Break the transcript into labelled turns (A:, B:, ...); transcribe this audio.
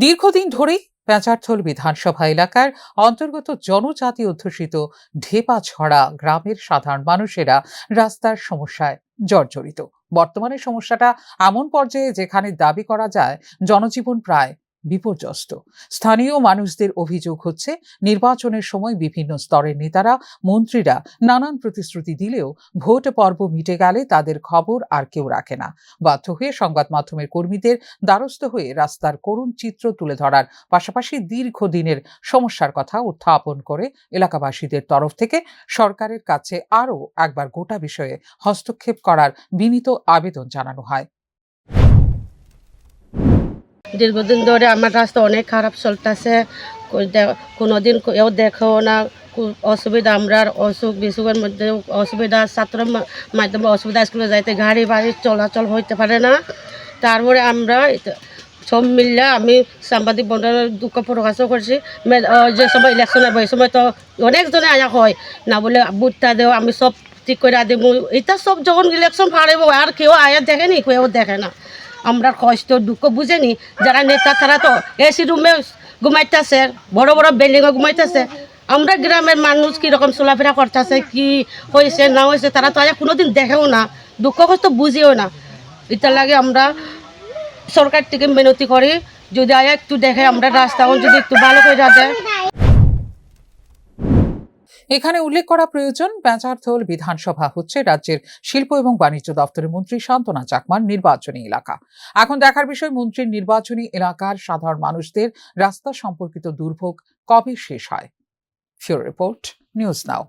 A: দীর্ঘদিন ধরেই পেঁচারথল বিধানসভা এলাকার অন্তর্গত জনজাতি অধ্যুষিত ঢেপাছড়া গ্রামের সাধারণ মানুষেরা রাস্তার সমস্যায় জর্জরিত। বর্তমানে সমস্যাটা এমন পর্যায়ে যেখানে দাবি করা যায় জনজীবন প্রায় বিপর্যস্ত। স্থানীয় মানুষদের অভিযোগ হচ্ছে, নির্বাচনের সময় বিভিন্ন স্তরের নেতারা, মন্ত্রীরা নানান প্রতিশ্রুতি দিলেও ভোট পর্ব মিটে গেলে তাদের খবর আর কেউ রাখে না। বাধ্য হয়ে সংবাদ মাধ্যমের কর্মীদের দ্বারস্থ হয়ে রাস্তার করুণ চিত্র তুলে ধরার পাশাপাশি দীর্ঘদিনের সমস্যার কথা উত্থাপন করে এলাকাবাসীদের তরফ থেকে সরকারের কাছে আরও একবার গোটা বিষয়ে হস্তক্ষেপ করার বিনীত আবেদন জানানো হয়।
B: দীর্ঘদিন ধরে আমার রাস্তা অনেক খারাপ চলতেছে, কোনোদিন কেউ দেখেও না। অসুবিধা, আমরা অসুখ বিসুখের মধ্যে অসুবিধা, ছাত্রের মাধ্যমে অসুবিধা, স্কুলে যাইতে গাড়ি বাড়ি চলাচল হইতে পারে না। তারপরে আমরা সব মিললে আমি সাংবাদিক বন্ধুদের দুঃখ প্রকাশও করছি। যে সময় ইলেকশন হবে এই সময় তো অনেকজনে আয়া হয় না বলে বুটটা দেও, আমি সব ঠিক করে দেব। এটা সব যখন ইলেকশন পারব আর কেউ আয়া দেখেনি, কেউ দেখে না। আমরা কষ্ট দুঃখ বুঝেনি যারা নেতা, তারা তো এসি রুমে ঘুমাইতেছে, বড় বড় বিল্ডিংয়ে ঘুমাইতেছে। আমরা গ্রামের মানুষ কীরকম চলাফেরা করতেছে, কি হয়েছে না হয়েছে, তারা তো আয়া কোনোদিন দেখেও না, দুঃখ কষ্ট বুঝেও না। এটার লাগে আমরা সরকার থেকে মিনতি করি, যদি আয়া একটু দেখে আমরা রাস্তাও যদি একটু ভালো করে দেয়।
A: এখানে উল্লেখ করা প্রয়োজন, পেঁচারথল বিধানসভা হচ্ছে রাজ্যের শিল্প এবং বাণিজ্য দপ্তরের মন্ত্রী শান্তনা চাকমার নির্বাচনী এলাকা। এখন দেখার বিষয়, মন্ত্রীর নির্বাচনী এলাকার সাধারণ মানুষদের রাস্তা সম্পর্কিত দুর্ভোগ কবে শেষ হয়। ফিউরো রিপোর্ট, নিউজ নাও।